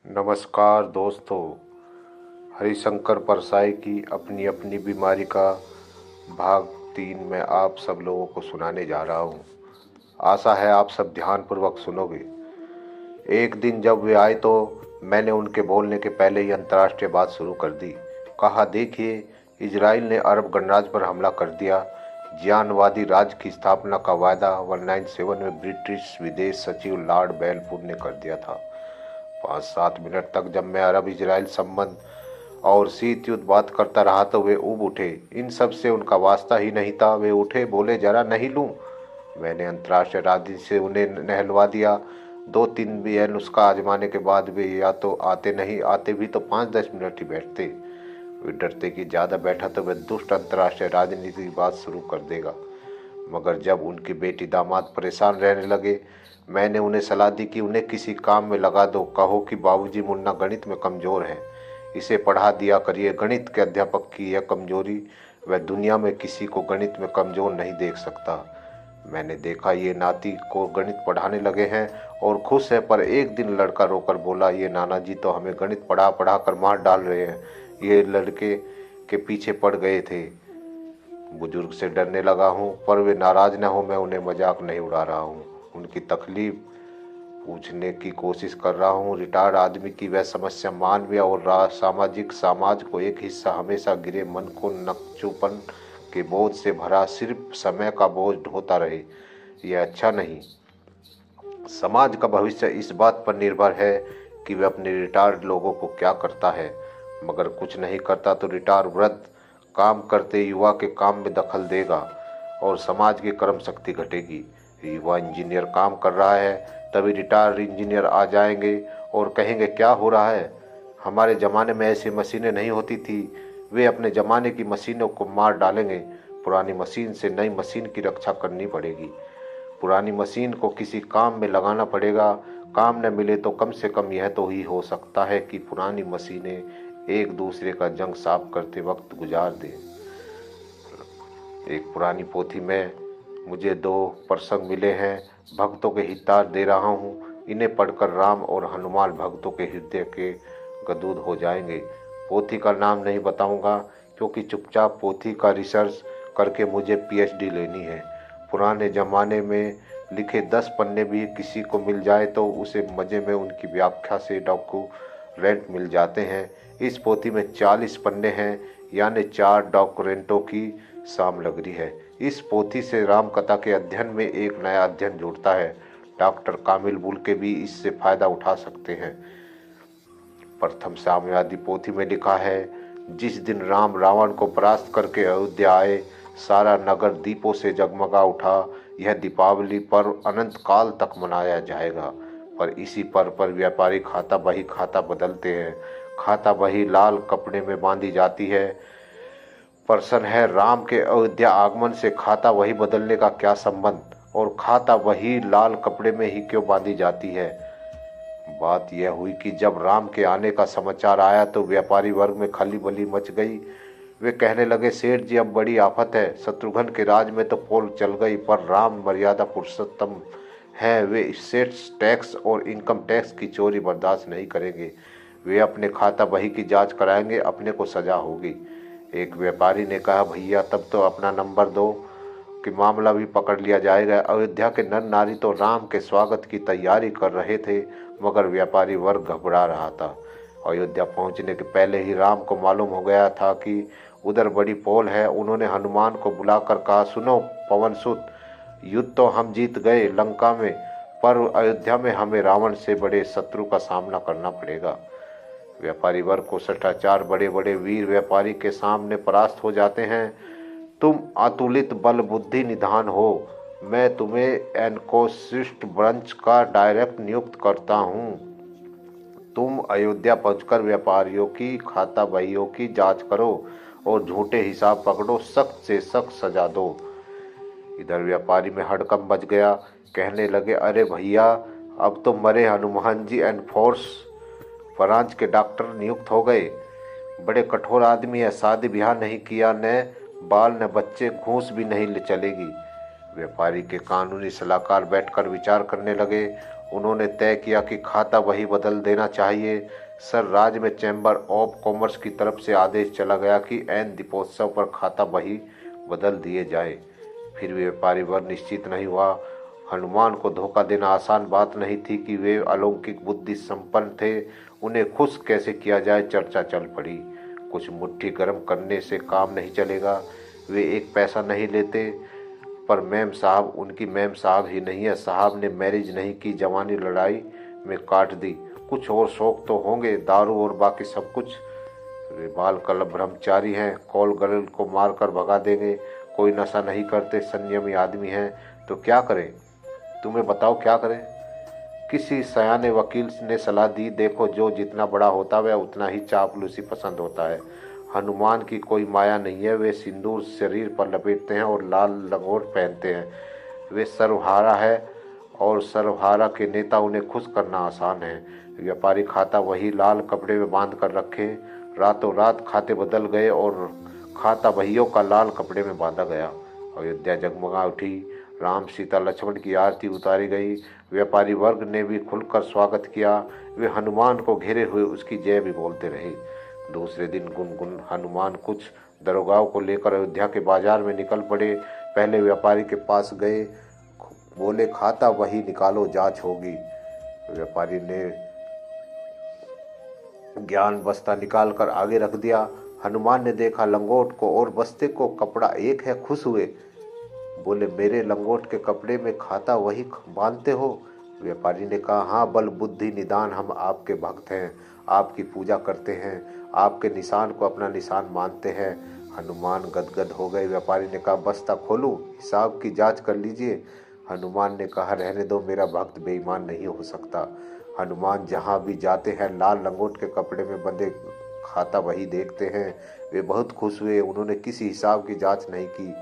नमस्कार दोस्तों। हरिशंकर परसाई की अपनी अपनी बीमारी का भाग 3 में आप सब लोगों को सुनाने जा रहा हूँ। आशा है आप सब ध्यानपूर्वक सुनोगे। एक दिन जब वे आए तो मैंने उनके बोलने के पहले ही अंतर्राष्ट्रीय बात शुरू कर दी। कहा, देखिए, इजराइल ने अरब गणराज्य पर हमला कर दिया। जिहादवादी राज्य की स्थापना का वायदा 1997 में ब्रिटिश विदेश सचिव लॉर्ड बेलफोर ने कर दिया था। 5-7 मिनट तक जब मैं अरब इजराइल संबंध और शीत युद्ध बात करता रहा तो वे ऊब उठे। इन सब से उनका वास्ता ही नहीं था। वे उठे, बोले, जरा नहीं लूं। मैंने अंतर्राष्ट्रीय राजनीति से उन्हें नहलवा दिया। 2-3 भी यह नुस्खा आजमाने के बाद वे या तो आते नहीं, आते भी तो 5-10 मिनट ही बैठते। वे डरते कि ज़्यादा बैठा तो वह दुष्ट अंतर्राष्ट्रीय राजनीति की बात शुरू कर देगा। मगर जब उनकी बेटी दामाद परेशान रहने लगे, मैंने उन्हें सलाह दी कि उन्हें किसी काम में लगा दो। कहो कि बाबूजी, मुन्ना गणित में कमज़ोर है, इसे पढ़ा दिया करिए। गणित के अध्यापक की यह कमजोरी वह दुनिया में किसी को गणित में कमज़ोर नहीं देख सकता। मैंने देखा ये नाती को गणित पढ़ाने लगे हैं और खुश है, पर एक दिन लड़का रोकर बोला, ये नाना जी तो हमें गणित पढ़ा पढ़ा कर मार डाल रहे हैं। ये लड़के के पीछे पड़ गए थे। बुजुर्ग से डरने लगा हूँ, पर वे नाराज न हो, मैं उन्हें मजाक नहीं उड़ा रहा हूँ। उनकी तकलीफ पूछने की कोशिश कर रहा हूँ। रिटायर्ड आदमी की वह समस्या मानवीय और सामाजिक समाज को एक हिस्सा हमेशा गिरे मन को नकचूपन के बोझ से भरा, सिर्फ समय का बोझ ढोता रहे, यह अच्छा नहीं। समाज का भविष्य इस बात पर निर्भर है कि वह अपने रिटायर्ड लोगों को क्या करता है। मगर कुछ नहीं करता तो रिटायर वृद्ध काम करते युवा के काम में दखल देगा और समाज की कर्म शक्ति घटेगी। युवा इंजीनियर काम कर रहा है, तभी रिटायर्ड इंजीनियर आ जाएंगे और कहेंगे, क्या हो रहा है? हमारे ज़माने में ऐसी मशीनें नहीं होती थी। वे अपने ज़माने की मशीनों को मार डालेंगे। पुरानी मशीन से नई मशीन की रक्षा करनी पड़ेगी। पुरानी मशीन को किसी काम में लगाना पड़ेगा। काम न मिले तो कम से कम यह तो ही हो सकता है कि पुरानी मशीनें एक दूसरे का जंग साफ करते वक्त गुजार दें। एक पुरानी पोथी में मुझे 2 प्रसंग मिले हैं। भक्तों के हितार्थ दे रहा हूँ। इन्हें पढ़कर राम और हनुमान भक्तों के हृदय के गदूद हो जाएंगे। पोथी का नाम नहीं बताऊंगा क्योंकि चुपचाप पोथी का रिसर्च करके मुझे पीएचडी लेनी है। पुराने ज़माने में लिखे 10 पन्ने भी किसी को मिल जाए तो उसे मज़े में उनकी व्याख्या से डॉक्यूमेंट मिल जाते हैं। इस पोथी में 40 पन्ने हैं, यानी 4 डॉक्यूमेंटों की सामग्री है। इस पोथी से राम कथा के अध्ययन में एक नया अध्ययन जुड़ता है। डॉक्टर कामिल बुल्के भी इससे फायदा उठा सकते हैं। प्रथम साम्यवादी पोथी में लिखा है, जिस दिन राम रावण को परास्त करके अयोध्या आए, सारा नगर दीपों से जगमगा उठा। यह दीपावली पर्व अनंत काल तक मनाया जाएगा। पर इसी पर्व पर व्यापारी खाता बदलते हैं। खाता बही लाल कपड़े में बांधी जाती है। प्रश्न है, राम के अयोध्या आगमन से खाता वही बदलने का क्या संबंध, और खाता वही लाल कपड़े में ही क्यों बांधी जाती है? बात यह हुई कि जब राम के आने का समाचार आया तो व्यापारी वर्ग में खलबली मच गई। वे कहने लगे, सेठ जी, अब बड़ी आफत है। शत्रुघ्न के राज में तो पोल चल गई, पर राम मर्यादा पुरुषोत्तम हैं। वे सेल्स टैक्स और इनकम टैक्स की चोरी बर्दाश्त नहीं करेंगे। वे अपने खाता बही की जांच कराएंगे, अपने को सजा होगी। एक व्यापारी ने कहा, भैया, तब तो अपना नंबर दो कि मामला भी पकड़ लिया जाएगा। अयोध्या के नर नारी तो राम के स्वागत की तैयारी कर रहे थे, मगर व्यापारी वर्ग घबरा रहा था। अयोध्या पहुंचने के पहले ही राम को मालूम हो गया था कि उधर बड़ी पोल है। उन्होंने हनुमान को बुलाकर कहा, सुनो पवनसुत, युद्ध तो हम जीत गए लंका में, पर अयोध्या में हमें रावण से बड़े शत्रु का सामना करना पड़ेगा। व्यापारी वर्ग को शिष्टाचार बड़े बड़े वीर व्यापारी के सामने परास्त हो जाते हैं। तुम अतुलित बल बुद्धि निधान हो। मैं तुम्हें एनकोशिष्ट ब्रंच का डायरेक्ट नियुक्त करता हूँ। तुम अयोध्या पहुंचकर व्यापारियों की खाता बहियों की जांच करो और झूठे हिसाब पकड़ो, सख्त से सख्त सजा दो। इधर व्यापारी में हड़कंप मच गया। कहने लगे, अरे भैया, अब तो मरे हनुमान जी एनफोर्स ब्रांच के डॉक्टर नियुक्त हो गए। बड़े कठोर आदमी है, शादी ब्याह नहीं किया, न बाल न बच्चे, घूस भी नहीं ले चलेगी। व्यापारी के कानूनी सलाहकार बैठकर विचार करने लगे उन्होंने तय किया कि खाता वही बदल देना चाहिए। सर, राज्य में चैम्बर ऑफ कॉमर्स की तरफ से आदेश चला गया कि ऐन दीपोत्सव पर खाता वही बदल दिए जाए। फिर भी व्यापारी वर्ग निश्चित नहीं हुआ। हनुमान को धोखा देना आसान बात नहीं थी कि वे अलौकिक बुद्धि संपन्न थे। उन्हें खुश कैसे किया जाए, चर्चा चल पड़ी। कुछ मुट्ठी गर्म करने से काम नहीं चलेगा। वे एक पैसा नहीं लेते, पर मैम साहब उनकी मैम साहब ही नहीं है। साहब ने मैरिज नहीं की, जवानी लड़ाई में काट दी। कुछ और शौक तो होंगे, दारू और बाकी सब कुछ। वे बाल कल ब्रह्मचारी हैं, कॉल गर्ल को मारकर भगा देंगे। कोई नशा नहीं करते, संयमी आदमी हैं। तो क्या करें, तुम्हें बताओ क्या करें। किसी सयाने वकील ने सलाह दी, देखो जो जितना बड़ा होता है उतना ही चापलूसी पसंद होता है। हनुमान की कोई माया नहीं है। वे सिंदूर शरीर पर लपेटते हैं और लाल लंगोट पहनते हैं। वे सर्वहारा है और सर्वहारा के नेता उन्हें खुश करना आसान है। व्यापारी खाता वही लाल कपड़े में बांध कर रखे। रातों रात खाते बदल गए और खाता वहियों का लाल कपड़े में बांधा गया। अयोध्या जगमगा उठी। राम सीता लक्ष्मण की आरती उतारी गई। व्यापारी वर्ग ने भी खुलकर स्वागत किया। वे हनुमान को घेरे हुए उसकी जय भी बोलते रहे। दूसरे दिन गुनगुन हनुमान कुछ दरोगाओं को लेकर अयोध्या के बाजार में निकल पड़े। पहले व्यापारी के पास गए, बोले खाता वही निकालो, जांच होगी। व्यापारी ने ज्ञान बस्ता निकाल कर आगे रख दिया। हनुमान ने देखा लंगोट को और बस्ते को, कपड़ा एक है। खुश हुए, बोले मेरे लंगोट के कपड़े में खाता वही बांधते हो? व्यापारी ने कहा, हाँ, बल बुद्धि निदान हम आपके भक्त हैं, आपकी पूजा करते हैं, आपके निशान को अपना निशान मानते हैं। हनुमान गदगद हो गए। व्यापारी ने कहा, बस्ता खोलूं, हिसाब की जांच कर लीजिए। हनुमान ने कहा, रहने दो, मेरा भक्त बेईमान नहीं हो सकता। हनुमान जहाँ भी जाते हैं लाल लंगोट के कपड़े में बंधे खाता वही देखते हैं। वे बहुत खुश हुए। उन्होंने किसी हिसाब की जांच नहीं की।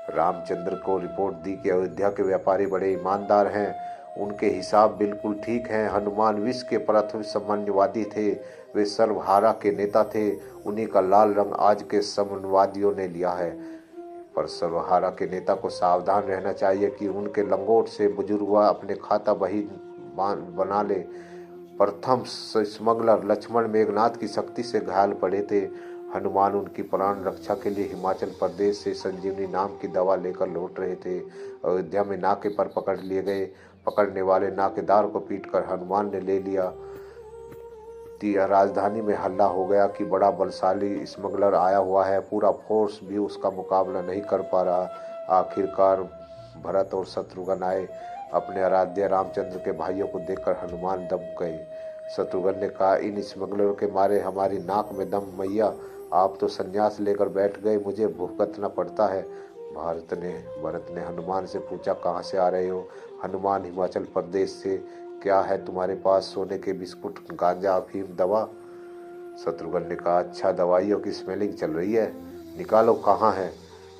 रामचंद्र को रिपोर्ट दी कि अयोध्या के व्यापारी बड़े ईमानदार हैं, उनके हिसाब बिल्कुल ठीक हैं। हनुमान विश्व के प्रथम साम्यवादी थे। वे सर्वहारा के नेता थे। उन्हीं का लाल रंग आज के साम्यवादियों ने लिया है। पर सर्वहारा के नेता को सावधान रहना चाहिए कि उनके लंगोट से बुजुर्ग अपने खाता वही बना ले। प्रथम स्मगलर लक्ष्मण मेघनाथ की शक्ति से घायल पड़े थे। हनुमान उनकी प्राण रक्षा के लिए हिमाचल प्रदेश से संजीवनी नाम की दवा लेकर लौट रहे थे। अयोध्या में नाके पर पकड़ लिए गए। पकड़ने वाले नाकेदार को पीटकर हनुमान ने ले लिया। राजधानी में हल्ला हो गया कि बड़ा बलशाली स्मगलर आया हुआ है, पूरा फोर्स भी उसका मुकाबला नहीं कर पा रहा। आखिरकार भरत और शत्रुघ्न आए। अपने आराध्य रामचंद्र के भाइयों को देखकर हनुमान दब गए। शत्रुघ्न ने कहा, इन स्मगलरों के मारे हमारी नाक में दम, मैया आप तो संन्यास लेकर बैठ गए, मुझे भुगतना पड़ता है। भरत ने हनुमान से पूछा, कहाँ से आ रहे हो? हनुमान, हिमाचल प्रदेश से। क्या है तुम्हारे पास? सोने के बिस्कुट, गांजा, अफीम, दवा? शत्रुघ्न ने कहा, अच्छा, दवाइयों की स्मेलिंग चल रही है, निकालो कहाँ है।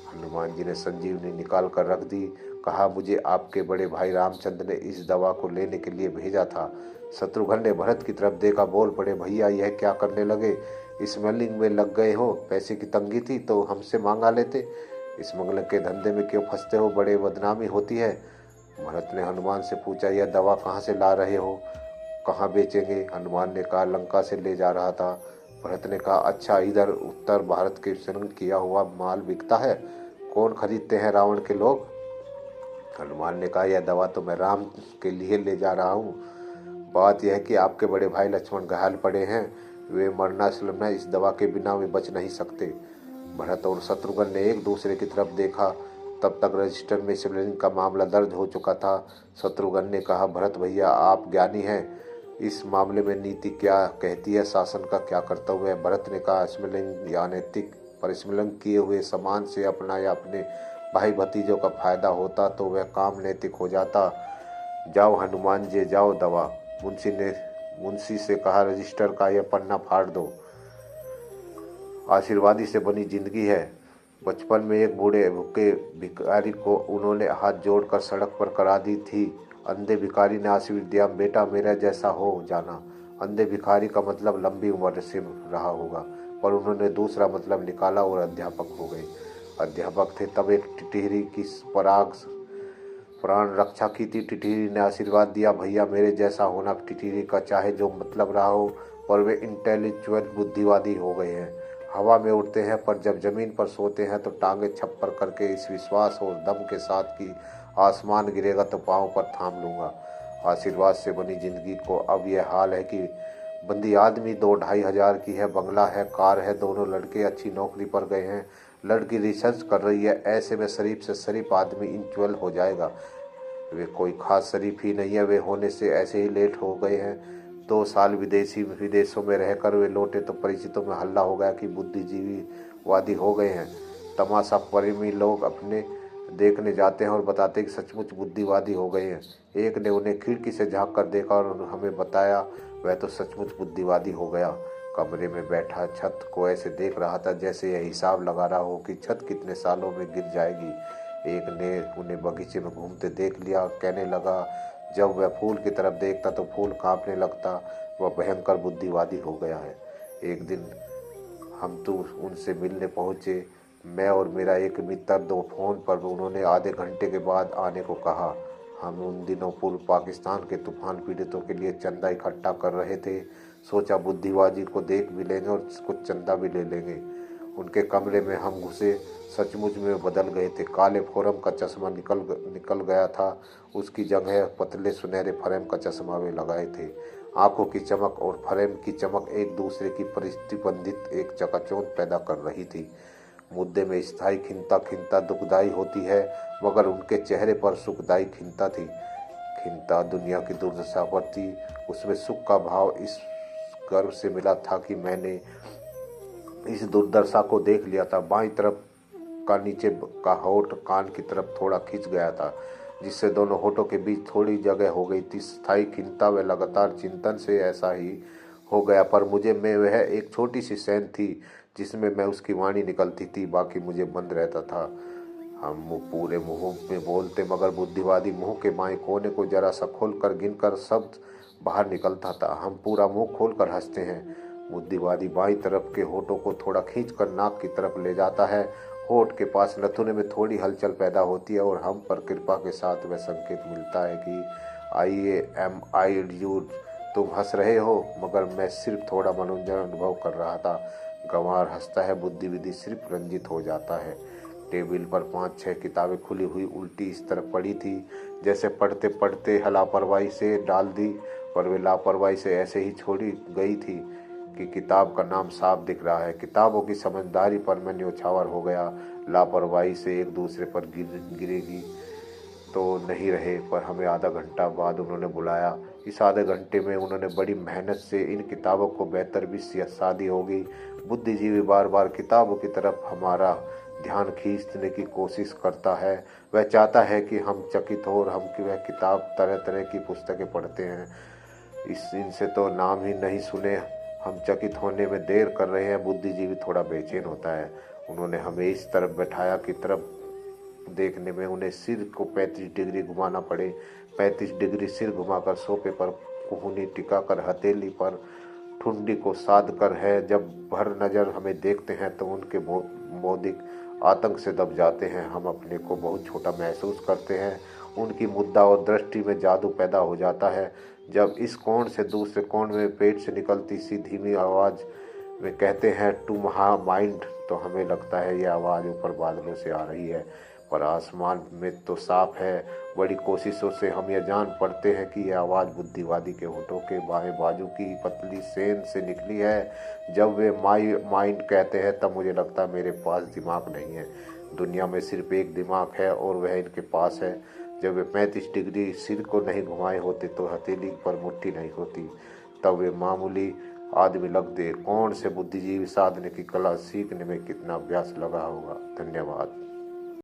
हनुमान जी ने संजीवनी निकाल कर रख दी। कहा, मुझे आपके बड़े भाई रामचंद्र ने इस दवा को लेने के लिए भेजा था। शत्रुघ्न ने भरत की तरफ देखा, बोल पड़े, भैया यह क्या करने लगे? स्मेलिंग में लग गए हो? पैसे की तंगी थी तो हमसे मांगा लेते। स्मगलिंग के धंधे में क्यों फंसते हो? बड़े बदनामी होती है। भरत ने हनुमान से पूछा, यह दवा कहाँ से ला रहे हो, कहाँ बेचेंगे? हनुमान ने कहा, लंका से ले जा रहा था। भरत ने कहा, अच्छा, इधर उत्तर भारत के संग किया हुआ माल बिकता है, कौन खरीदते हैं रावण के लोग? हनुमान ने कहा, यह दवा तो मैं राम के लिए ले जा रहा हूँ। बात यह है कि आपके बड़े भाई लक्ष्मण घायल पड़े हैं, वे मरणाश्रम में, इस दवा के बिना वे बच नहीं सकते। भरत और शत्रुघ्न ने एक दूसरे की तरफ देखा। तब तक रजिस्टर में स्मगलिंग का मामला दर्ज हो चुका था। शत्रुघ्न ने कहा, भरत भैया आप ज्ञानी हैं, इस मामले में नीति क्या कहती है, शासन का क्या कर्तव्य है? भरत ने कहा, स्मगलिंग या नैतिक, पर स्मगलिंग किए हुए सामान से अपना या अपने भाई भतीजों का फायदा होता तो वह काम नैतिक हो जाता। जाओ हनुमान जी, जाओ। दवा मुंशी से कहा, रजिस्टर का यह पन्ना फाड़ दो। आशीर्वादी से बनी जिंदगी है। बचपन में एक बूढ़े भूखे भिखारी को उन्होंने हाथ जोड़कर सड़क पर करा दी थी। अंधे भिखारी ने आशीर्वाद दिया, बेटा मेरा जैसा हो जाना। अंधे भिखारी का मतलब लंबी उम्र से रहा होगा, पर उन्होंने दूसरा मतलब निकाला और अध्यापक हो गए। अध्यापक थे तब एक टिटहरी की पराग प्राण रक्षा की थी। टिटरी ने आशीर्वाद दिया, भैया मेरे जैसा होना टिटरी का चाहे जो मतलब रहा हो, पर वे इंटेलेक्चुअल बुद्धिवादी हो गए हैं। हवा में उड़ते हैं पर जब जमीन पर सोते हैं तो टांगे छप्पर करके इस विश्वास और दम के साथ कि आसमान गिरेगा तो पाँव पर थाम लूँगा। आशीर्वाद से बनी जिंदगी को अब यह हाल है कि बंदी आदमी 2-2.5 हज़ार की है, बंगला है, कार है, दोनों लड़के अच्छी नौकरी पर गए हैं, लड़की रिसर्च कर रही है। ऐसे में शरीफ से शरीफ आदमी इंचुअल हो जाएगा। वे कोई खास शरीफ ही नहीं है, वे होने से ऐसे ही लेट हो गए हैं। 2 साल विदेशों में रहकर वे लौटे तो परिचितों में हल्ला हो गया कि बुद्धिजीवीवादी हो गए हैं। तमाशा प्रेमी लोग अपने देखने जाते हैं और बताते हैं कि सचमुच बुद्धिवादी हो गए हैं। एक ने उन्हें खिड़की से झांक कर देखा और हमें बताया वह तो सचमुच बुद्धिवादी हो गया। कमरे में बैठा छत को ऐसे देख रहा था जैसे यह हिसाब लगा रहा हो कि छत कितने सालों में गिर जाएगी। एक ने उन्हें बगीचे में घूमते देख लिया, कहने लगा जब वह फूल की तरफ देखता तो फूल कांपने लगता, वह भयंकर बुद्धिवादी हो गया है। एक दिन हम तो उनसे मिलने पहुंचे, मैं और मेरा एक मित्र, 2 फोन पर। उन्होंने आधे घंटे के बाद आने को कहा। हम उन दिनों पूर्व पाकिस्तान के तूफान पीड़ितों के लिए चंदा इकट्ठा कर रहे थे। सोचा बुद्धिवादी को देख भी लेंगे और कुछ चंदा भी ले लेंगे। उनके कमरे में हम घुसे, सचमुच में बदल गए थे। काले फोरम का चश्मा निकल गया था, उसकी जगह पतले सुनहरे फ्रेम का चश्मा वे लगाए थे। आंखों की चमक और फ्रेम की चमक एक दूसरे की प्रतिबंधित एक चकाचौंध पैदा कर रही थी। मुद्दे में स्थायी खिन्नता दुखदाई होती है, मगर उनके चेहरे पर सुखदाई खिन्नता थी। खिन्नता दुनिया की दुर्दशा पर थी, उसमें सुख का भाव इस गर्व से मिला था कि मैंने इस दुर्दशा को देख लिया था। बाईं तरफ का नीचे का होठ कान की तरफ थोड़ा खिंच गया था, जिससे दोनों होठों के बीच थोड़ी जगह हो गई थी। स्थायी खिन्नता व लगातार चिंतन से ऐसा ही हो गया, पर मुझे में वह एक छोटी सी सेंध थी जिसमें मैं उसकी वाणी निकलती थी, बाकी मुझे बंद रहता था। हम पूरे मुंह में बोलते, मगर बुद्धिवादी मुंह के बाएं कोने को जरा सा खोलकर गिनकर शब्द बाहर निकलता था। हम पूरा मुंह खोलकर हंसते हैं। बुद्धिवादी बाईं तरफ के होठों को थोड़ा खींचकर नाक की तरफ ले जाता है। होठ के पास नथुने में थोड़ी हलचल पैदा होती है और हम पर कृपा के साथ वह संकेत मिलता है कि आई यू। तुम हंस रहे हो, मगर मैं सिर्फ थोड़ा मनोरंजन अनुभव कर रहा था। गंवार हंसता है, बुद्धिवादी सिर्फ रंजित हो जाता है। टेबल पर 5-6 किताबें खुली हुई उल्टी इस तरफ पड़ी थी जैसे पढ़ते पढ़ते लापरवाही से डाल दी, पर वे लापरवाही से ऐसे ही छोड़ी गई थी कि किताब का नाम साफ दिख रहा है। किताबों की समझदारी पर मैं न्योछावर हो गया। लापरवाही से एक दूसरे पर गिरेगी तो नहीं रहे, पर हमें आधा घंटा बाद उन्होंने बुलाया। इस आधे घंटे में उन्होंने बड़ी मेहनत से इन किताबों को बेहतर भी शादी होगी। बुद्धिजीवी बार बार किताबों की तरफ हमारा ध्यान खींचने की कोशिश करता है। वह चाहता है कि हम चकित हो और हम कि वह किताब तरह तरह की पुस्तकें पढ़ते हैं। इनसे तो नाम ही नहीं सुने, हम चकित होने में देर कर रहे हैं। बुद्धिजीवी थोड़ा बेचैन होता है। उन्होंने हमें इस तरफ बैठाया कि तरफ देखने में उन्हें सिर को 35 डिग्री घुमाना पड़े। 35 डिग्री सिर घुमाकर सोफे पर कोहनी टिकाकर हथेली पर ठुंडी को साध कर है। जब भर नजर हमें देखते हैं तो उनके बौद्धिक आतंक से दब जाते हैं। हम अपने को बहुत छोटा महसूस करते हैं। उनकी मुद्दा और दृष्टि में जादू पैदा हो जाता है। जब इस कोण से दूसरे कोण में पेट से निकलती सी धीमी आवाज़ वे कहते हैं टू महा माइंड, तो हमें लगता है यह आवाज़ ऊपर बादलों से आ रही है, पर आसमान में तो साफ है। बड़ी कोशिशों से हम यह जान पड़ते हैं कि यह आवाज़ बुद्धिवादी के होठों के बाएं बाजू की पतली सेंध से निकली है। जब वे माई माइंड कहते हैं तब मुझे लगता है मेरे पास दिमाग नहीं है। दुनिया में सिर्फ एक दिमाग है और वह इनके पास है। जब वे 35 डिग्री सिर को नहीं घुमाए होते तो हथेली पर मुट्ठी नहीं होती, तब वे मामूली आदमी लगते। कौन से बुद्धिजीवी साधने की कला सीखने में कितना अभ्यास लगा होगा। धन्यवाद।